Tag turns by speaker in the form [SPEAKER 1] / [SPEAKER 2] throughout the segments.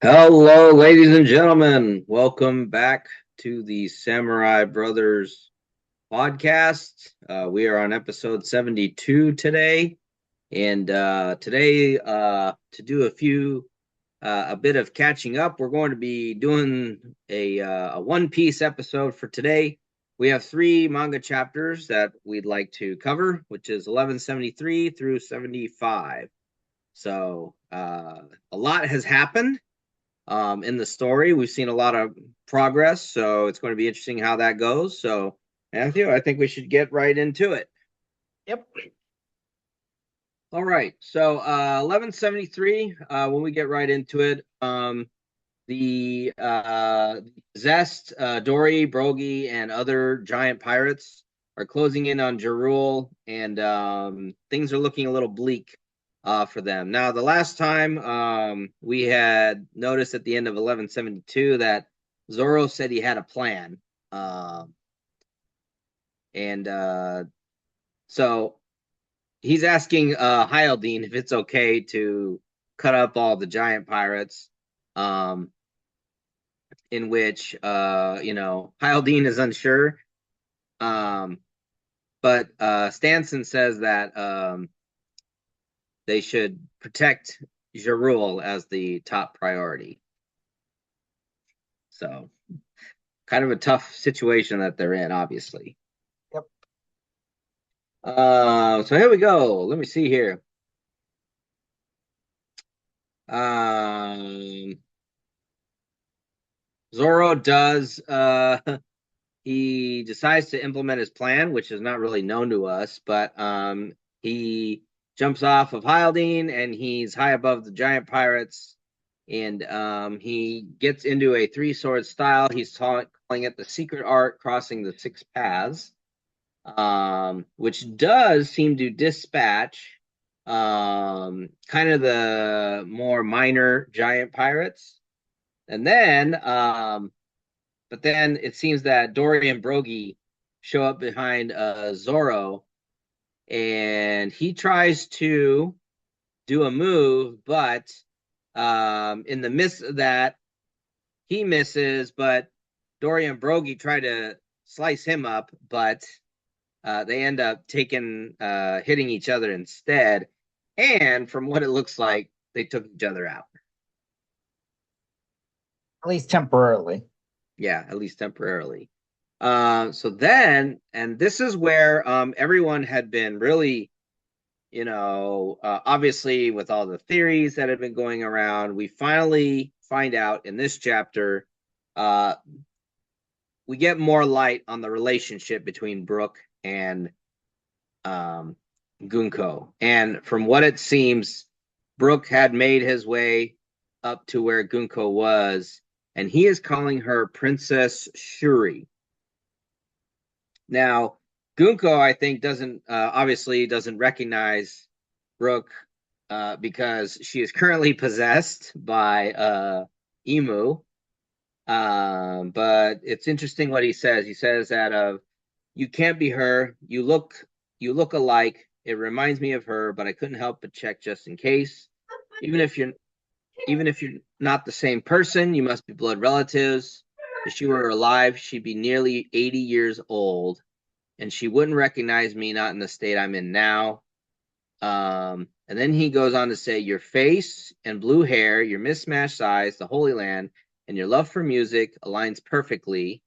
[SPEAKER 1] Hello, ladies and gentlemen. Welcome back to the Samurai Brothers podcast. We are on episode 72 today. And today, to do a bit of catching up, we're going to be doing a One Piece episode for today. We have three manga chapters that we'd like to cover, which is 1173 through 75. So a lot has happened in the story. We've seen a lot of progress, so it's going to be interesting how that goes. So, Matthew, I think we should get right into it.
[SPEAKER 2] Yep.
[SPEAKER 1] All right. So, 1173. When we get right into it, the Zest, Dory, Brogy, and other giant pirates are closing in on Jarul, and things are looking a little bleak for them. Now, the last time we had noticed at the end of 1172 that Zoro said he had a plan. Um, and so he's asking Hyaldine if it's okay to cut up all the giant pirates. Um, in which Hyaldine is unsure. Um, but Stanson says that they should protect Jarul as the top priority. So kind of a tough situation that they're in, obviously.
[SPEAKER 2] Yep.
[SPEAKER 1] So here we go. Let me see here. Um, Zoro does he decides to implement his plan, which is not really known to us, but he jumps off of Hyaldine and he's high above the giant pirates. And he gets into a three sword style. He's calling it the secret art crossing the six paths, which does seem to dispatch kind of the more minor giant pirates. And then but then it seems that Dory and Brogy show up behind Zoro, and he tries to do a move, but in the midst of that, he misses. But Dory and Brogy try to slice him up, but they end up hitting each other instead. And from what it looks like, they took each other out.
[SPEAKER 2] At least temporarily.
[SPEAKER 1] Yeah, at least temporarily. So then, and this is where everyone had been really, obviously with all the theories that have been going around, we finally find out in this chapter, uh, we get more light on the relationship between Brooke and um, Gunko. And from what it seems, Brooke had made his way up to where Gunko was, and he is calling her Princess Shuri. Now, Gunko, I think, doesn't recognize Brooke because she is currently possessed by Emu. But it's interesting what he says. He says that you can't be her. You look alike. It reminds me of her, but I couldn't help but check just in case. Even if you're even if you're not the same person, you must be blood relatives. If she were alive, she'd be nearly 80 years old and she wouldn't recognize me, not in the state I'm in now. And then he goes on to say, your face and blue hair, your mismatched eyes, the Holy Land, and your love for music aligns perfectly.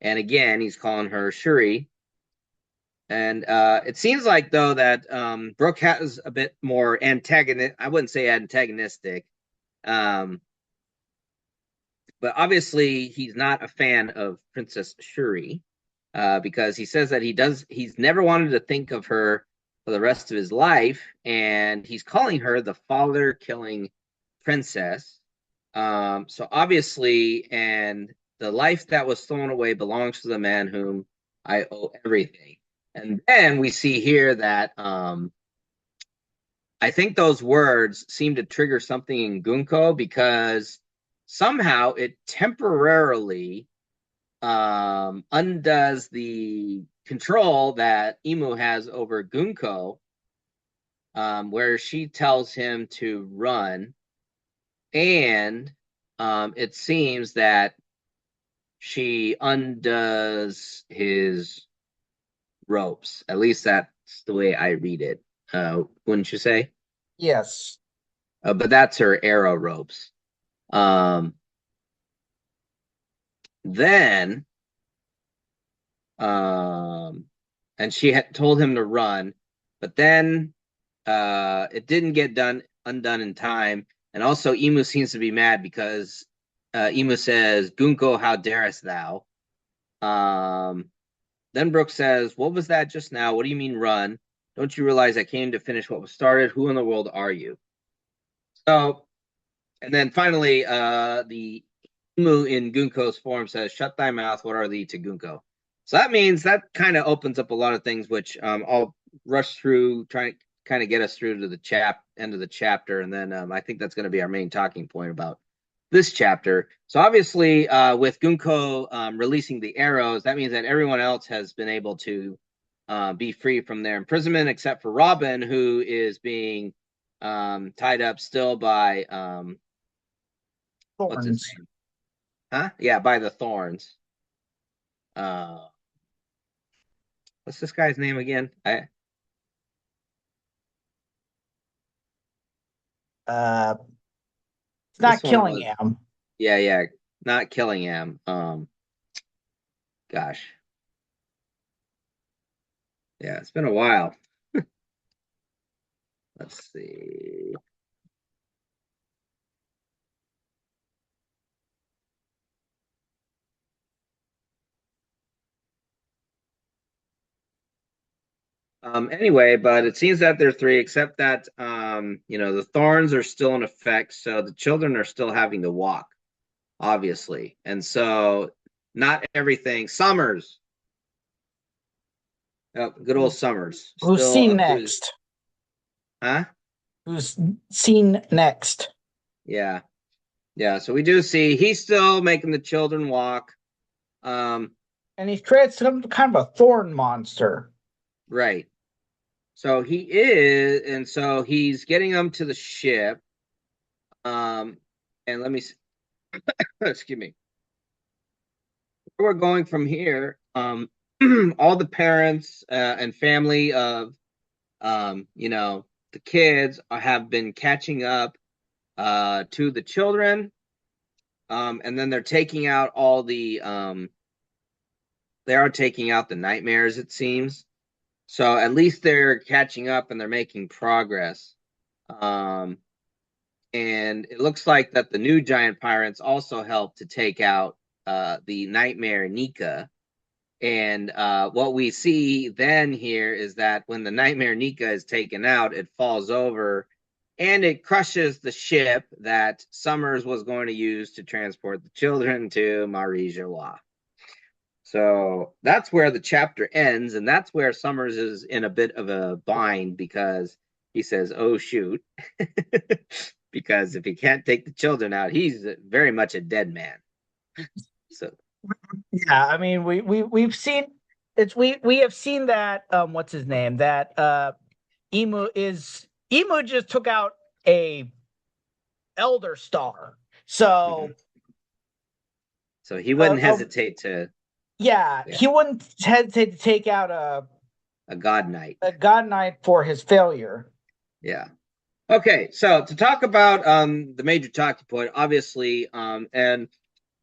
[SPEAKER 1] And again, he's calling her Shuri. And it seems like, though, that Brooke has a bit more antagonistic. I wouldn't say antagonistic, um, but obviously he's not a fan of Princess Shuri because he says that he's never wanted to think of her for the rest of his life, and he's calling her the father killing princess. So obviously, and the life that was thrown away belongs to the man whom I owe everything. And then we see here that I think those words seem to trigger something in Gunko because somehow it temporarily undoes the control that Emu has over Gunko, where she tells him to run. And it seems that she undoes his ropes. At least that's the way I read it. Wouldn't you say?
[SPEAKER 2] Yes.
[SPEAKER 1] But that's her arrow ropes. Um, then, um, and she had told him to run, but then it didn't get undone in time. And also, Emu seems to be mad because Emu says, "Gunko, how darest thou?" Um, Then Brooke says, "What was that just now? What do you mean run? Don't you realize I came to finish what was started? Who in the world are you?" So, and then finally, the Emu in Gunko's form says, "Shut thy mouth. What are thee to Gunko?" So that means that kind of opens up a lot of things, which I'll rush through, try to kind of get us through to the end of the chapter, and then I think that's going to be our main talking point about this chapter. So obviously, with Gunko releasing the arrows, that means that everyone else has been able to be free from their imprisonment, except for Robin, who is being tied up still by what's his
[SPEAKER 2] Thorns.
[SPEAKER 1] name? Huh? Yeah, by the thorns. Uh, what's this guy's name again?
[SPEAKER 2] Uh, it's
[SPEAKER 1] This
[SPEAKER 2] not
[SPEAKER 1] one was
[SPEAKER 2] Killingham.
[SPEAKER 1] yeah, not Killingham. Gosh, yeah, it's been a while. Let's see. Anyway, but it seems that there are three, except that the thorns are still in effect, so the children are still having to walk, obviously, and so not everything. Summers, good old Summers,
[SPEAKER 2] Who's
[SPEAKER 1] still
[SPEAKER 2] seen
[SPEAKER 1] up to his,
[SPEAKER 2] next?
[SPEAKER 1] huh?
[SPEAKER 2] Who's seen next?
[SPEAKER 1] Yeah, yeah. So we do see he's still making the children walk. Um,
[SPEAKER 2] And he's created some kind of a thorn monster.
[SPEAKER 1] right. So he is, and so he's getting them to the ship. Um, and let me, excuse me. Where we're going from here, all the parents and family of, the kids have been catching up to the children, and then they're taking out all they are taking out the nightmares, it seems. So at least they're catching up and they're making progress. Um, and it looks like that the new giant pirates also help to take out the nightmare Nika. And what we see then here is that when the nightmare Nika is taken out, it falls over and it crushes the ship that Summers was going to use to transport the children to Marie Joie. So that's where the chapter ends, and that's where Summers is in a bit of a bind because he says, "Oh shoot," because if he can't take the children out, he's very much a dead man. So
[SPEAKER 2] Yeah, I mean we've seen it's we have seen that what's his name? That Emu just took out a Elder Star.
[SPEAKER 1] mhm.
[SPEAKER 2] So
[SPEAKER 1] So he wouldn't
[SPEAKER 2] uh,
[SPEAKER 1] hesitate to,
[SPEAKER 2] yeah,
[SPEAKER 1] yeah,
[SPEAKER 2] he wouldn't hesitate to take out
[SPEAKER 1] a God Knight.
[SPEAKER 2] a God Knight for his failure.
[SPEAKER 1] Yeah. Okay, so to talk about the major talking point, obviously, and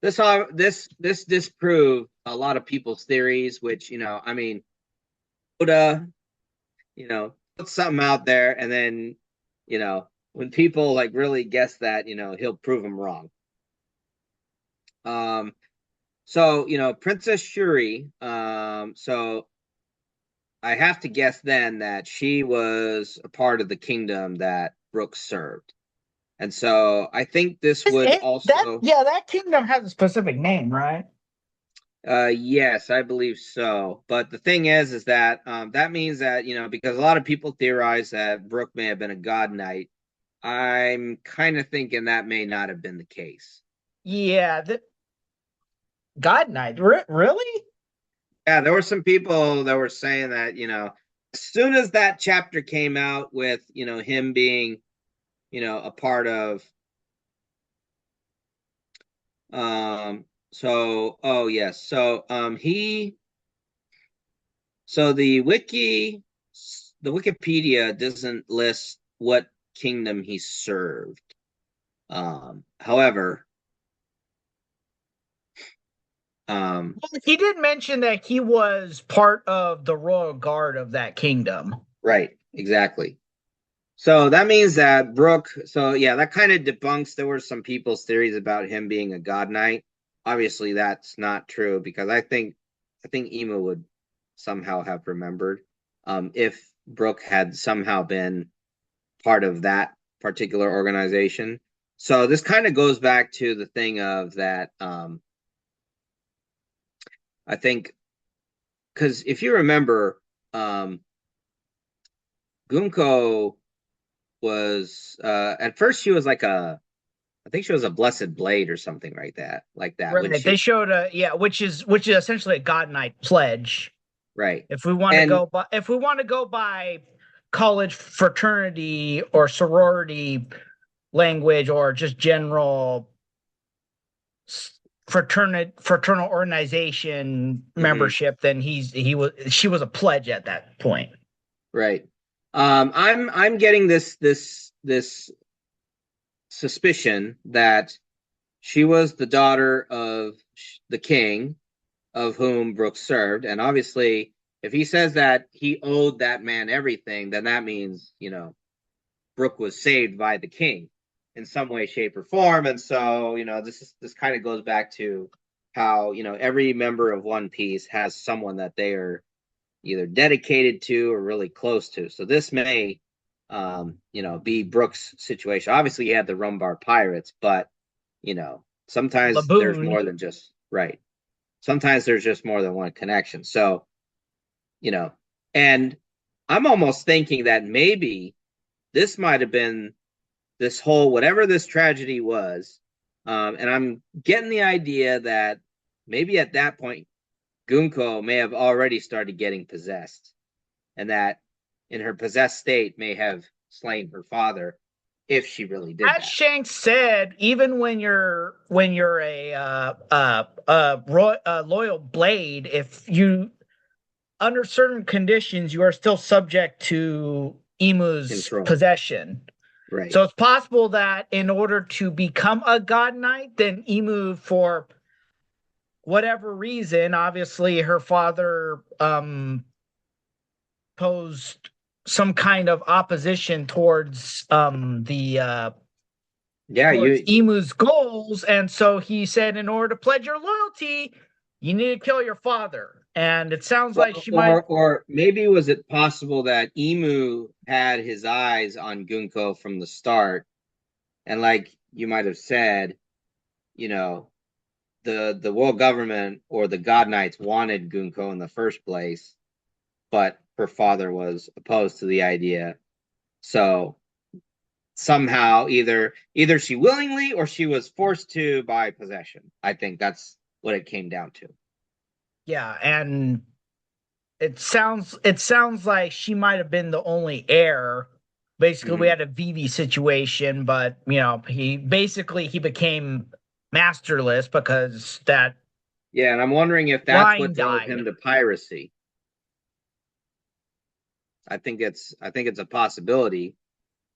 [SPEAKER 1] this disproved a lot of people's theories, which I mean, Oda, put something out there, and then when people like really guess that, he'll prove them wrong. Um, so Princess Shuri, so I have to guess then that she was a part of the kingdom that Brooks served. And so I think this would
[SPEAKER 2] That
[SPEAKER 1] also,
[SPEAKER 2] yeah, that kingdom has a specific name, right?
[SPEAKER 1] yes, I believe so. But the thing is that that means that, because a lot of people theorize that Brooke may have been a god knight, I'm kind of thinking that may not have been the case.
[SPEAKER 2] Yeah, God Knight. Really?
[SPEAKER 1] Yeah, there were some people that were saying that, as soon as that chapter came out with, him being, a part of Oh yes. So the Wikipedia doesn't list what kingdom he served. However,
[SPEAKER 2] Well, he did mention that he was part of the royal guard of that kingdom.
[SPEAKER 1] right, exactly. So that means that Brooke, so yeah, that kind of debunks there were some people's theories about him being a god knight. Obviously that's not true because I think Ema would somehow have remembered if Brooke had somehow been part of that particular organization. So this kind of goes back to the thing of that I think because if you remember um Gunko was at first she was like a I think she was a blessed blade or something like that when
[SPEAKER 2] Right. They
[SPEAKER 1] she
[SPEAKER 2] showed a yeah, which is essentially a God Knight pledge.
[SPEAKER 1] right.
[SPEAKER 2] If we want to
[SPEAKER 1] And
[SPEAKER 2] go by college fraternity or sorority language or just general fraternal organization
[SPEAKER 1] mhm,
[SPEAKER 2] membership, then she was a pledge at that point.
[SPEAKER 1] right. I'm getting this suspicion that she was the daughter of the king of whom Brooks served, and obviously, if he says that he owed that man everything, then that means Brooke was saved by the king in some way, shape, or form. And so, this kind of goes back to how every member of One Piece has someone that they are either dedicated to or really close to. So this may, be Brooks' situation. Obviously, he had the Rumbar Pirates, but sometimes there's
[SPEAKER 2] Laboon.
[SPEAKER 1] more than just right. Sometimes there's just more than one connection. So, you know, and I'm almost thinking that maybe this might have been this whole whatever this tragedy was. And I'm getting the idea that maybe at that point, Gunko may have already started getting possessed, and that in her possessed state may have slain her father if she really did
[SPEAKER 2] As
[SPEAKER 1] that.
[SPEAKER 2] Shanks said, even when you're a loyal blade, if you under certain conditions you are still subject to Emu's
[SPEAKER 1] Control.
[SPEAKER 2] possession.
[SPEAKER 1] Right.
[SPEAKER 2] So it's possible that in order to become a god knight, then Emu, for whatever reason, obviously her father posed some kind of opposition
[SPEAKER 1] Yeah,
[SPEAKER 2] towards
[SPEAKER 1] you
[SPEAKER 2] Emu's goals, and so he said, in order to pledge your loyalty, you need to kill your father. And it sounds like
[SPEAKER 1] well,
[SPEAKER 2] she might.
[SPEAKER 1] or maybe was it possible that Emu had his eyes on Gunko from the start, and like you might have said, you know, the world government or the God Knights wanted Gunko in the first place, but her father was opposed to the idea. So somehow either she willingly or she was forced to by possession. I think that's what it came down to.
[SPEAKER 2] Yeah, and it sounds like she might have been the only heir. Basically, we
[SPEAKER 1] Mm-hmm.
[SPEAKER 2] had a Vivi situation, but he became masterless because that
[SPEAKER 1] Yeah, and I'm wondering if that's what
[SPEAKER 2] line
[SPEAKER 1] drove
[SPEAKER 2] died.
[SPEAKER 1] him to piracy. I think it's a possibility.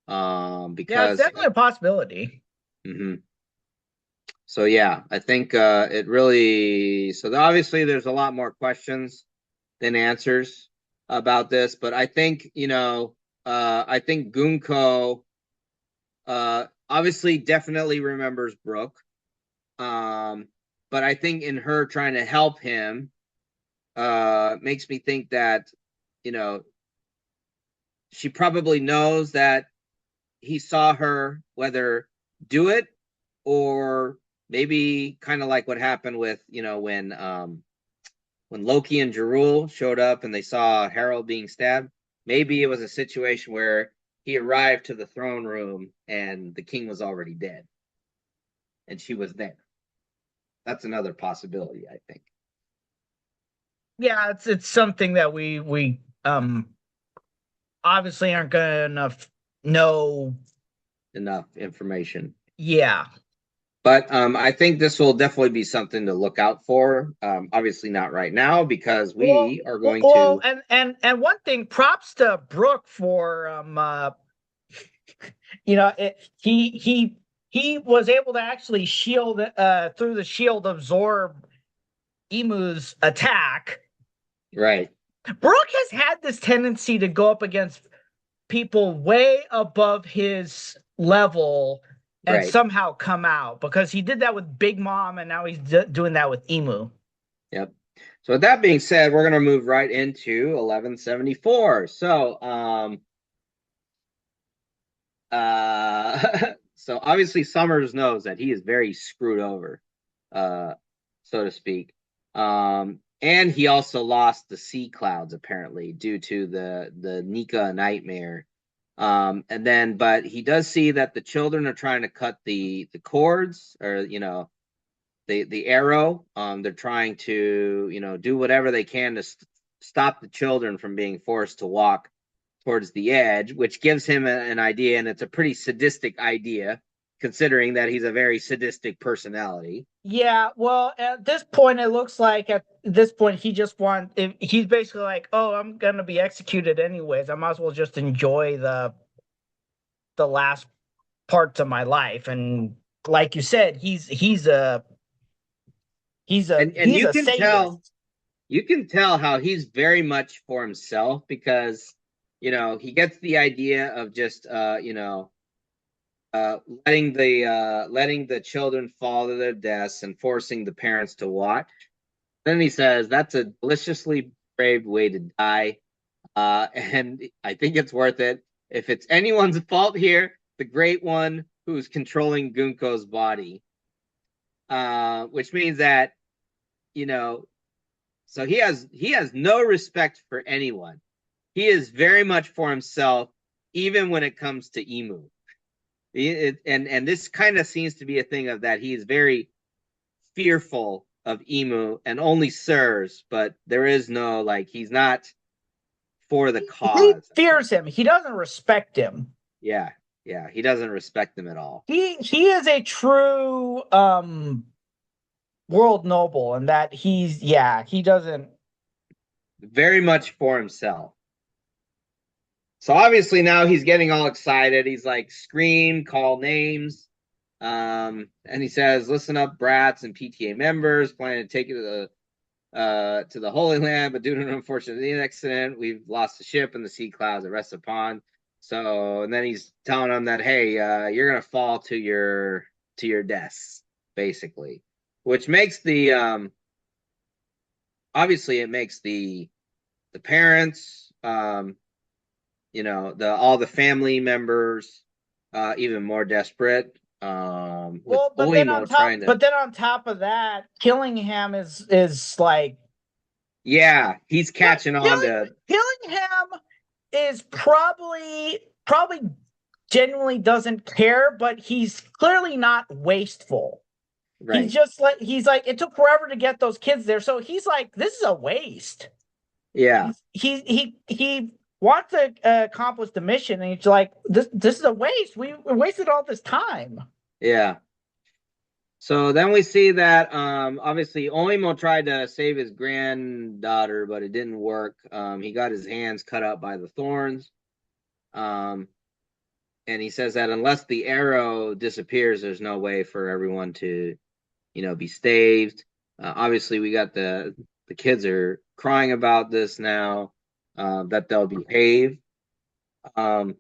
[SPEAKER 2] Yeah, it's
[SPEAKER 1] Because
[SPEAKER 2] definitely a possibility.
[SPEAKER 1] mhm. So yeah, I think it really so obviously there's a lot more questions than answers about this, but I think Gunko obviously definitely remembers Brooke. Um, but I think in her trying to help him makes me think that you know she probably knows that he saw her whether do it or maybe kind of like what happened with when Loki and Jarul showed up and they saw Harold being stabbed. Maybe it was a situation where he arrived to the throne room and the king was already dead and she was there. That's another possibility, I think.
[SPEAKER 2] Yeah, it's something that we obviously aren't gonna know.
[SPEAKER 1] Enough information.
[SPEAKER 2] Yeah,
[SPEAKER 1] But I think this will definitely be something to look out for. Obviously, not right now because
[SPEAKER 2] Well,
[SPEAKER 1] we are
[SPEAKER 2] well,
[SPEAKER 1] going
[SPEAKER 2] well,
[SPEAKER 1] to.
[SPEAKER 2] and one thing, props to Brooke for he was able to actually shield through the shield absorb Emu's attack.
[SPEAKER 1] Right,
[SPEAKER 2] Brooke has had this tendency to go up against people way above his level and
[SPEAKER 1] right.
[SPEAKER 2] somehow come out because he did that with Big Mom and now he's doing that with Emu.
[SPEAKER 1] Yep. So with that being said, we're going to move right into 1174. So obviously Summers knows that he is very screwed over, uh, so to speak. And he also lost the sea clouds apparently due to the Nika nightmare. But he does see that the children are trying to cut the cords, or the arrow. They're trying to do whatever they can to stop the children from being forced to walk towards the edge, which gives him an idea, and it's a pretty sadistic idea, considering that he's a very sadistic personality.
[SPEAKER 2] Yeah, well, at this point, it looks like at this point he's basically like, oh, I'm gonna be executed anyways. I might as well just enjoy the last parts of my life. And like you said,
[SPEAKER 1] And
[SPEAKER 2] he's a sadist.
[SPEAKER 1] you can tell how he's very much for himself because he gets the idea of just letting the children fall to their deaths and forcing the parents to watch. Then he says that's a deliciously brave way to die, and I think it's worth it. If it's anyone's fault here, the great one who's controlling Gunko's body, which means that you know, so he has no respect for anyone. He is very much for himself, even when it comes to Emu. And this kind of seems to be a thing of that he is very fearful of Emu and only serves, but there is no like he's not for the
[SPEAKER 2] He
[SPEAKER 1] cause. I
[SPEAKER 2] fears
[SPEAKER 1] think.
[SPEAKER 2] him. He doesn't respect him.
[SPEAKER 1] Yeah, yeah, he doesn't respect them at all.
[SPEAKER 2] He is a true world noble, and that he doesn't.
[SPEAKER 1] Very much for himself. So obviously now he's getting all excited. He's like scream, call names. And he says, "Listen up, brats and PTA members. Planning to take you to the Holy Land, but due to an unfortunate accident, we've lost the ship and the sea clouds that rest upon. So, and then he's telling them that, hey, you're gonna fall to your deaths, basically, which makes the obviously it makes the parents, the all the family members, even more desperate. With
[SPEAKER 2] Well,
[SPEAKER 1] Oimo trying to,
[SPEAKER 2] but then on top of that, Killingham is like
[SPEAKER 1] yeah, he's catching on to,
[SPEAKER 2] Killingham is probably genuinely doesn't care, but he's clearly not wasteful.
[SPEAKER 1] right,
[SPEAKER 2] He's like it took forever to get those kids there, so he's like this is a waste.
[SPEAKER 1] yeah,
[SPEAKER 2] He wants to accomplish the mission, and he's like this is a waste. We wasted all this time.
[SPEAKER 1] yeah. So then we see that obviously Oimo tried to save his granddaughter, but it didn't work. He got his hands cut up by the thorns. Um, and he says that unless the arrow disappears, there's no way for everyone to, be staved. Obviously, we got the kids are crying about this now, that they'll behave. Um,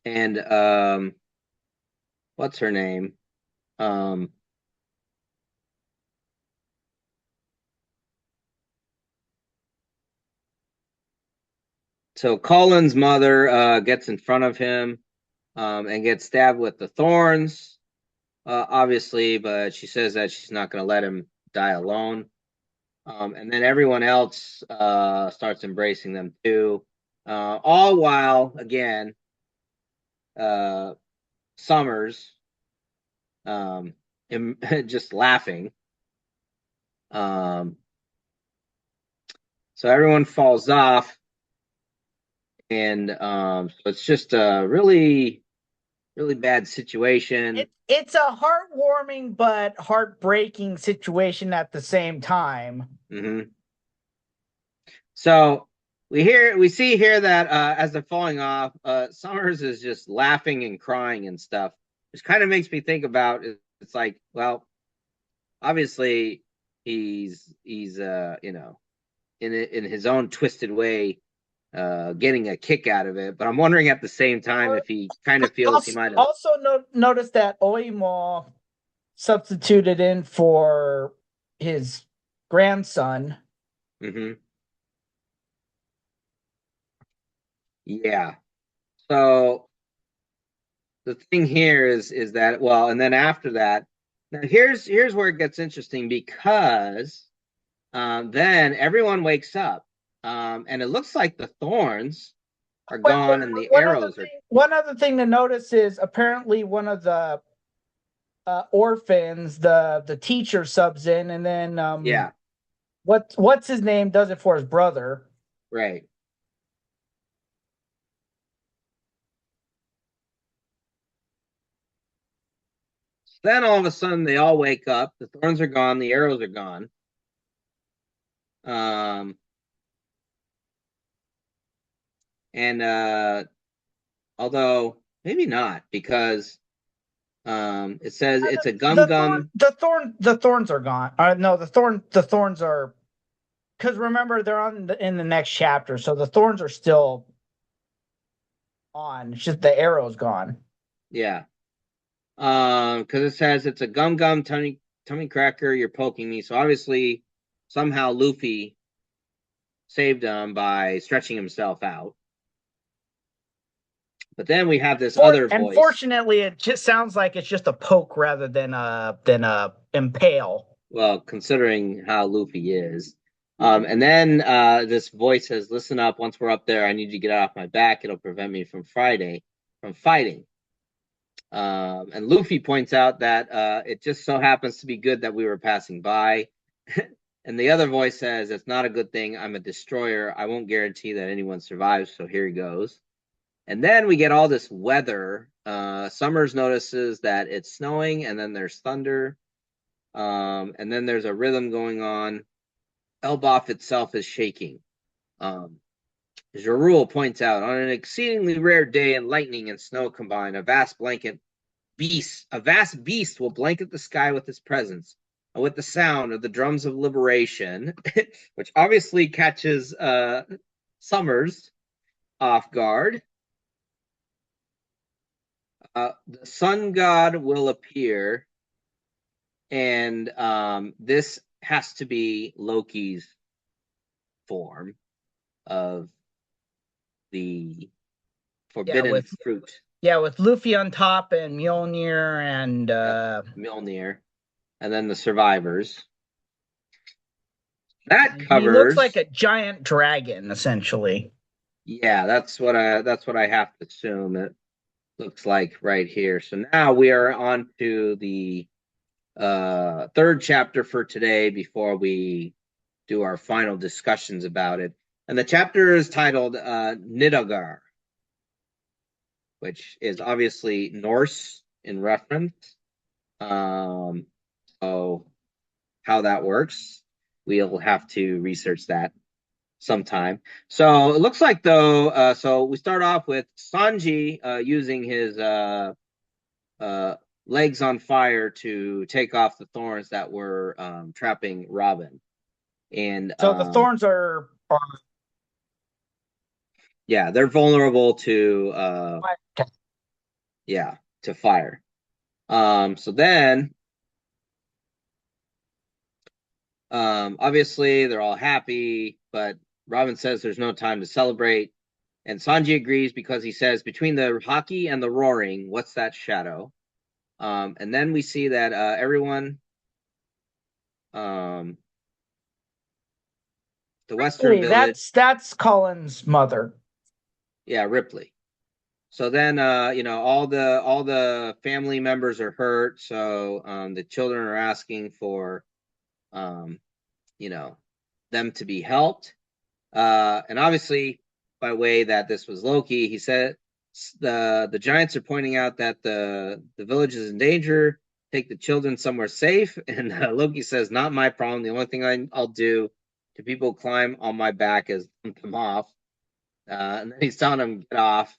[SPEAKER 1] and what's her name? Um, So Colin's mother gets in front of him, and gets stabbed with the thorns, obviously, but she says that she's not going to let him die alone. And then everyone else starts embracing them too, all while, again, uh, Summers just laughing. Um, so everyone falls off, and so it's just really really bad situation.
[SPEAKER 2] It's a heartwarming but heartbreaking situation at the same time.
[SPEAKER 1] Hmm. So we see here that as they're falling off, Summers is just laughing and crying and stuff, which kind of makes me think about it's like, well, obviously he's in his own twisted way getting a kick out of it, but I'm wondering at the same time if he kind of feels he might have.
[SPEAKER 2] Also, notice that Oimo substituted in for his grandson.
[SPEAKER 1] Hmm. Yeah. So the thing here is that, well, and then after that, now here's where it gets interesting because then everyone wakes up, and it looks like the thorns are gone and the arrows are.
[SPEAKER 2] One other thing to notice is apparently one of the orphans, the teacher subs in, and then
[SPEAKER 1] Yeah,
[SPEAKER 2] what's his name does it for his brother.
[SPEAKER 1] right. Then all of a sudden they all wake up. The thorns are gone. The arrows are gone. Um, and although maybe not because it says it's a gum gum.
[SPEAKER 2] The thorns are gone. No, the thorns are because remember they're in the next chapter, so the thorns are still on. It's just the arrow's gone.
[SPEAKER 1] Yeah. Because it says it's a gum gum tummy cracker. You're poking me. So obviously, somehow Luffy saved him by stretching himself out. But then we have this other
[SPEAKER 2] And
[SPEAKER 1] voice.
[SPEAKER 2] fortunately, it just sounds like it's just a poke rather than a impale.
[SPEAKER 1] Well, considering how Luffy is. And then this voice says, "Listen up. Once we're up there, I need you to get off my back. It'll prevent me from fighting." And Luffy points out that it just so happens to be good that we were passing by. And the other voice says, "It's not a good thing. I'm a destroyer. I won't guarantee that anyone survives. So here he goes." And then we get all this weather. Summers notices that it's snowing, and then there's thunder, and then there's a rhythm going on. Elbaf itself is shaking. Um, Jarul points out, on an exceedingly rare day, and lightning and snow combine, a vast beast will blanket the sky with its presence, and with the sound of the drums of liberation, which obviously catches Summers off guard. The sun god will appear, and this has to be Loki's form of the
[SPEAKER 2] Yeah,
[SPEAKER 1] forbidden fruit.
[SPEAKER 2] with Luffy on top and Mjolnir and
[SPEAKER 1] Yep, Mjolnir, and then the survivors. That
[SPEAKER 2] he looks like
[SPEAKER 1] covers.
[SPEAKER 2] a giant dragon essentially.
[SPEAKER 1] Yeah, that's what I have to assume it looks like right here. So now we are on to the third chapter for today before we do our final discussions about it. And the chapter is titled Nidagar, which is obviously Norse in reference. Um, so how that works, we'll have to research that sometime. So it looks like though. So we start off with Sanji using his uh, legs on fire to take off the thorns that were trapping Robin, and
[SPEAKER 2] So the thorns are
[SPEAKER 1] yeah, they're vulnerable to yeah, to fire. So then obviously they're all happy, but Robin says there's no time to celebrate. And Sanji agrees because he says, between the hockey and the roaring, what's that shadow? And then we see that everyone, um, the Western
[SPEAKER 2] Ripley.
[SPEAKER 1] Village,
[SPEAKER 2] That's Colin's mother.
[SPEAKER 1] yeah, Ripley. So then, all the family members are hurt. So the children are asking for, um, you know, them to be helped. And obviously, by way that this was Loki, he said The giants are pointing out that the village is in danger. Take the children somewhere safe. And Loki says, "Not my problem. The only thing I'll do to people who climb on my back is dump them off." And then he's telling them get off.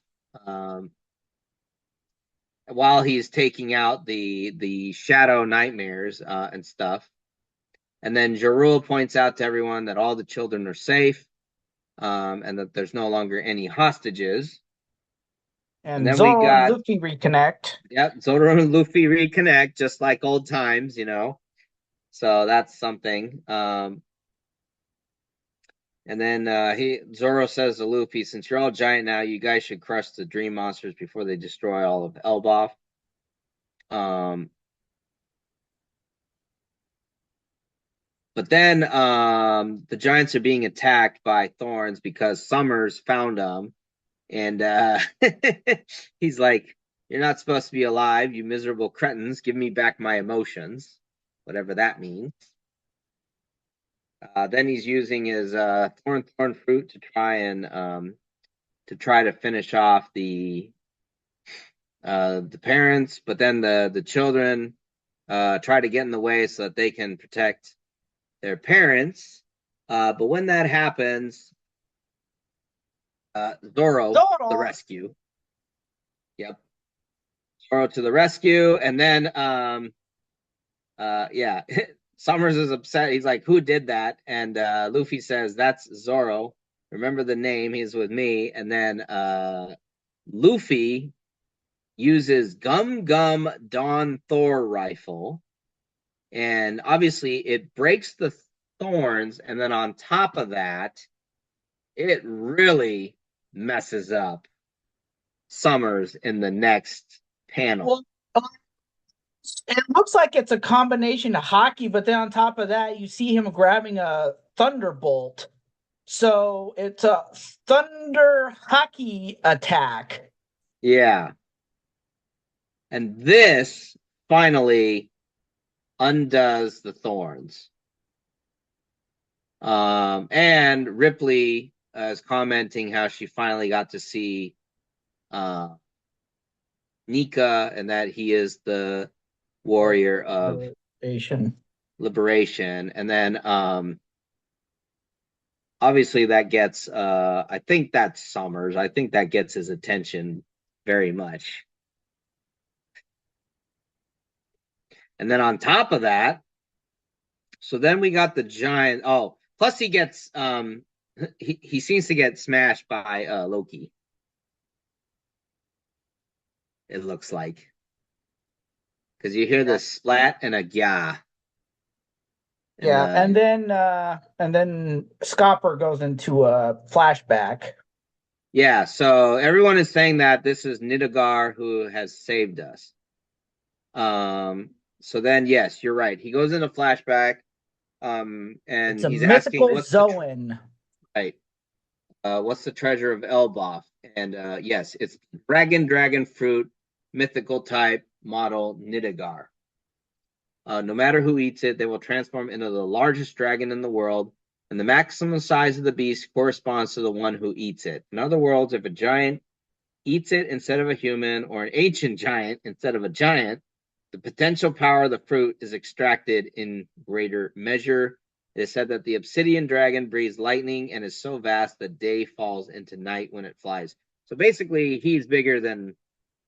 [SPEAKER 1] While he's taking out the shadow nightmares and stuff. And then Jarul points out to everyone that all the children are safe, and that there's no longer any hostages. And
[SPEAKER 2] And
[SPEAKER 1] then we
[SPEAKER 2] Zoro and
[SPEAKER 1] got,
[SPEAKER 2] Luffy reconnect.
[SPEAKER 1] yep, Zoro and Luffy reconnect just like old times, So that's something. And then Zoro says to Luffy, "Since you're all giant now, you guys should crush the dream monsters before they destroy all of Elbaf." But then the giants are being attacked by thorns because Summers found them. And he's like, "You're not supposed to be alive, you miserable cretins. Give me back my emotions," whatever that means. Then he's using his thorn fruit to try to finish off the parents. But then the children try to get in the way so that they can protect their parents. But when that happens, Zoro the rescue. Yep. Zoro to the rescue. And then yeah, Summers is upset. He's like, "Who did that?" And Luffy says, "That's Zoro. Remember the name, he's with me." And then Luffy uses Gum Gum Dawn Thor rifle. And obviously it breaks the thorns, and then on top of that, it really messes up Summers in the next panel.
[SPEAKER 2] Well, it looks like it's a combination of hockey, but then on top of that, you see him grabbing a thunderbolt. So it's a thunder hockey attack.
[SPEAKER 1] Yeah. And this finally undoes the thorns. And Ripley is commenting how she finally got to see Nika, and that he is the warrior of liberation. And then obviously that gets I think that's Summers. I think that gets his attention very much. And then on top of that, so then we got the giant. Oh, plus he gets he seems to get smashed by Loki. It looks like, because you hear the splat and a gya.
[SPEAKER 2] Yeah, and then Scopper goes into a flashback.
[SPEAKER 1] Yeah, so everyone is saying that this is Nidagar who has saved us. So then yes, you're right. He goes into flashback. And
[SPEAKER 2] it's a
[SPEAKER 1] he's
[SPEAKER 2] mythical
[SPEAKER 1] asking what's
[SPEAKER 2] Zoan.
[SPEAKER 1] Right. What's the treasure of Elbaf? And yes, it's dragon fruit, mythical type model Nidagar. No matter who eats it, they will transform into the largest dragon in the world, and the maximum size of the beast corresponds to the one who eats it. In other words, if a giant eats it instead of a human, or an ancient giant instead of a giant, the potential power of the fruit is extracted in greater measure. It is said that the obsidian dragon breathes lightning and is so vast that day falls into night when it flies. So basically, he's bigger than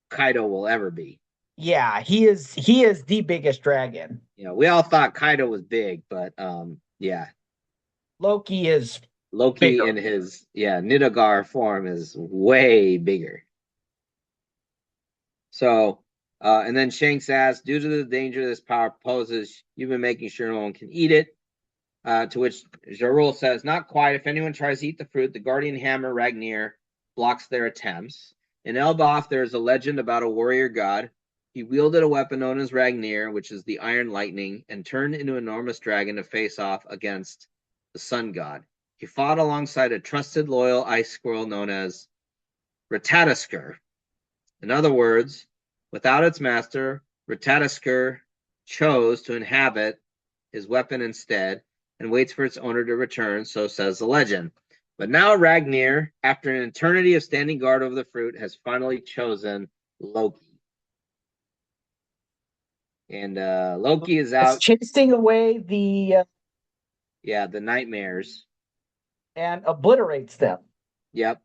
[SPEAKER 1] Kaido will ever be.
[SPEAKER 2] Yeah, he is the biggest dragon.
[SPEAKER 1] We all thought Kaido was big, but yeah.
[SPEAKER 2] Loki is
[SPEAKER 1] Loki bigger. In his Nidagar form is way bigger. So and then Shanks asks, "Due to the danger this power poses, you've been making sure no one can eat it." To which Jarul says, "Not quite. If anyone tries to eat the fruit, the guardian hammer Ragnir blocks their attempts. In Elbaf, there is a legend about a warrior god. He wielded a weapon known as Ragnir, which is the Iron Lightning, and turned into an enormous dragon to face off against the sun god. He fought alongside a trusted, loyal ice squirrel known as Ratatoskr. In other words, without its master, Ratatoskr chose to inhabit his weapon instead and waits for its owner to return, so says the legend. But now Ragnar, after an eternity of standing guard over the fruit, has finally chosen Loki. And Loki is
[SPEAKER 2] It's
[SPEAKER 1] out.
[SPEAKER 2] chasing away
[SPEAKER 1] Yeah, the nightmares.
[SPEAKER 2] and obliterates them.
[SPEAKER 1] Yep.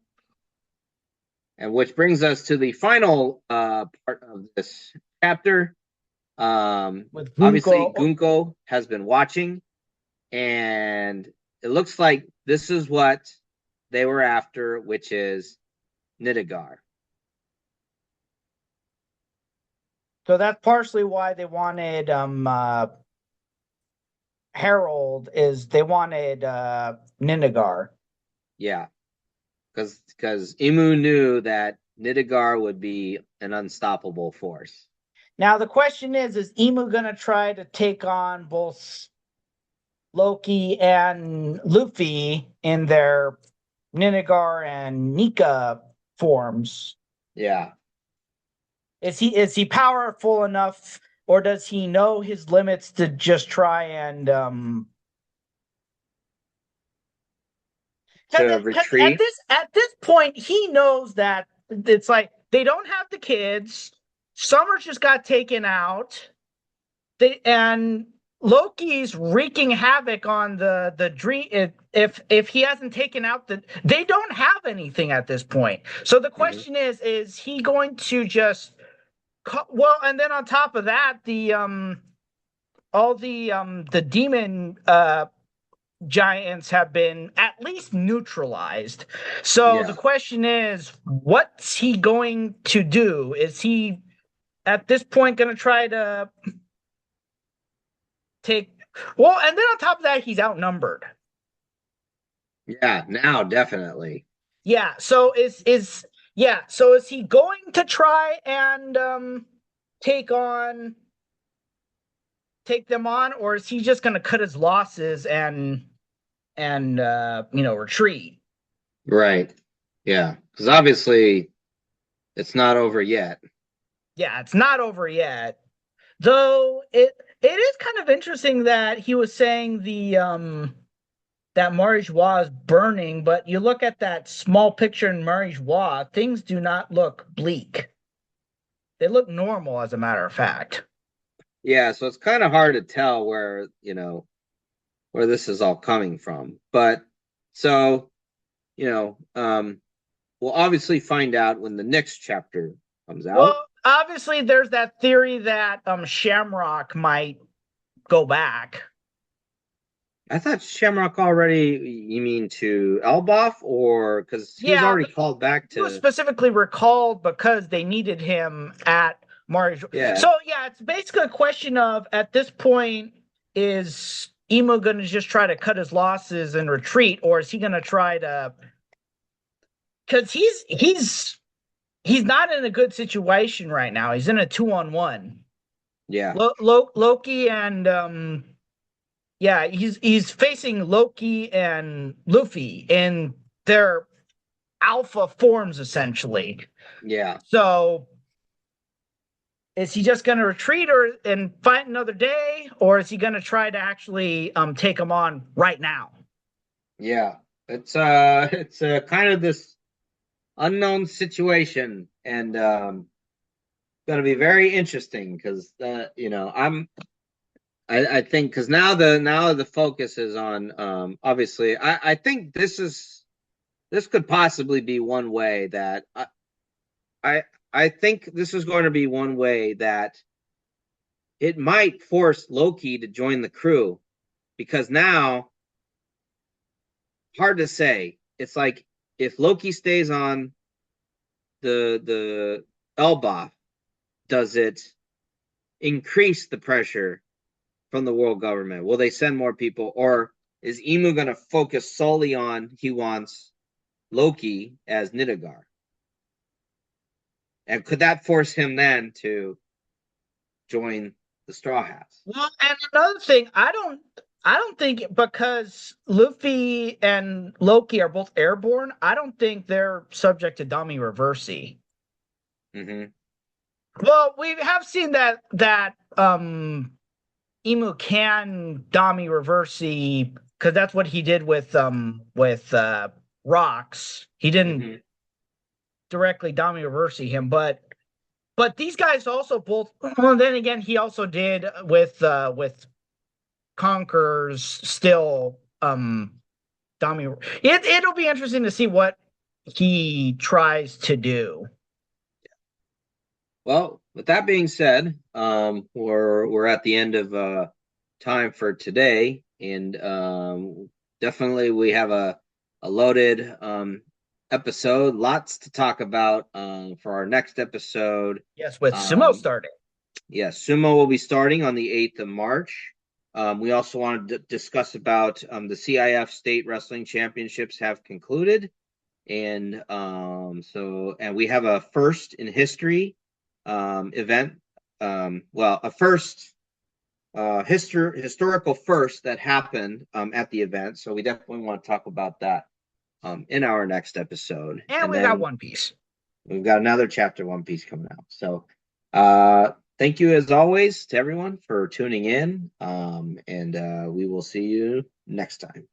[SPEAKER 1] And which brings us to the final part of this chapter.
[SPEAKER 2] With
[SPEAKER 1] Obviously,
[SPEAKER 2] Gunko.
[SPEAKER 1] Gunko has been watching, and it looks like this is what they were after, which is Nidhogard.
[SPEAKER 2] So that's partially why they wanted Harold, is they wanted Ninagar.
[SPEAKER 1] Yeah, because Imu knew that Nidhogard would be an unstoppable force.
[SPEAKER 2] Now the question is Emu gonna try to take on both Loki and Luffy in their Ninagar and Nika forms?
[SPEAKER 1] Yeah,
[SPEAKER 2] Is he powerful enough, or does he know his limits to just try and
[SPEAKER 1] to
[SPEAKER 2] because at
[SPEAKER 1] retreat.
[SPEAKER 2] this point he knows that it's like they don't have the kids. Summer just got taken out. And Loki's wreaking havoc on the dream. If he hasn't taken out they don't have anything at this point. So the
[SPEAKER 1] Mm-hmm.
[SPEAKER 2] question is he going to just well? And then on top of that, the all the demon giants have been at least neutralized. So the
[SPEAKER 1] Yeah,
[SPEAKER 2] question is, what's he going to do? Is he at this point going to try to take well, and then on top of that, he's outnumbered.
[SPEAKER 1] yeah. Now, definitely.
[SPEAKER 2] Yeah. So is he going to try and take on take them on, or is he just going to cut his losses and retreat?
[SPEAKER 1] Right. Yeah, because obviously it's not over yet.
[SPEAKER 2] Yeah, it's not over yet. Though it is kind of interesting that he was saying that Marijois is burning, but you look at that small picture in Marijois, things do not look bleak. They look normal, as a matter of fact.
[SPEAKER 1] Yeah, so it's kind of hard to tell where, where this is all coming from. But so, we'll obviously find out when the next chapter comes out.
[SPEAKER 2] Well, obviously, there's that theory that Shamrock might go back.
[SPEAKER 1] I thought Shamrock already, you mean to Elbaf, or because he was
[SPEAKER 2] Yeah,
[SPEAKER 1] already called back
[SPEAKER 2] he was
[SPEAKER 1] to,
[SPEAKER 2] specifically recalled because they needed him at Mario.
[SPEAKER 1] yeah,
[SPEAKER 2] So yeah, it's basically a question of at this point, is Emo going to just try to cut his losses and retreat, or is he going to try to? Because he's not in a good situation right now. He's in a 2-on-1.
[SPEAKER 1] yeah,
[SPEAKER 2] Loki and yeah, he's facing Loki and Luffy in their alpha forms essentially.
[SPEAKER 1] yeah,
[SPEAKER 2] So is he just going to retreat or and fight another day, or is he going to try to actually take him on right now?
[SPEAKER 1] yeah. It's kind of this unknown situation, and going to be very interesting because I think because now the focus is on obviously I think this could possibly be one way that I I think this is going to be one way that it might force Loki to join the crew because now hard to say. It's like if Loki stays on the Elbaf, does it increase the pressure from the world government? Will they send more people, or is Emu going to focus solely on he wants Loki as Nidhogard? And could that force him then to join the Straw Hats?
[SPEAKER 2] Well, and another thing, I don't think because Luffy and Loki are both airborne, I don't think they're subject to Dami Reversi.
[SPEAKER 1] Mm-hmm.
[SPEAKER 2] Well, we have seen that Emu can Dami Reversi because that's what he did with rocks. He didn't
[SPEAKER 1] Mm-hmm.
[SPEAKER 2] directly Dami Reversi him, but these guys also both. Well, then again, he also did with Conquerors still Dami. It'll be interesting to see what he tries to do.
[SPEAKER 1] Well, with that being said, we're at the end of time for today, and definitely we have a loaded episode, lots to talk about for our next episode.
[SPEAKER 2] Yes, with sumo
[SPEAKER 1] Um,
[SPEAKER 2] starting.
[SPEAKER 1] yes, sumo will be starting on the 8th of March. We also want to discuss about the CIF State Wrestling Championships have concluded, and and we have a first in history event. Well, a first historical first that happened at the event. So we definitely want to talk about that in our next episode.
[SPEAKER 2] And
[SPEAKER 1] And
[SPEAKER 2] we got
[SPEAKER 1] then
[SPEAKER 2] One Piece.
[SPEAKER 1] we've got another chapter One Piece coming out. So thank you as always to everyone for tuning in. And we will see you next time.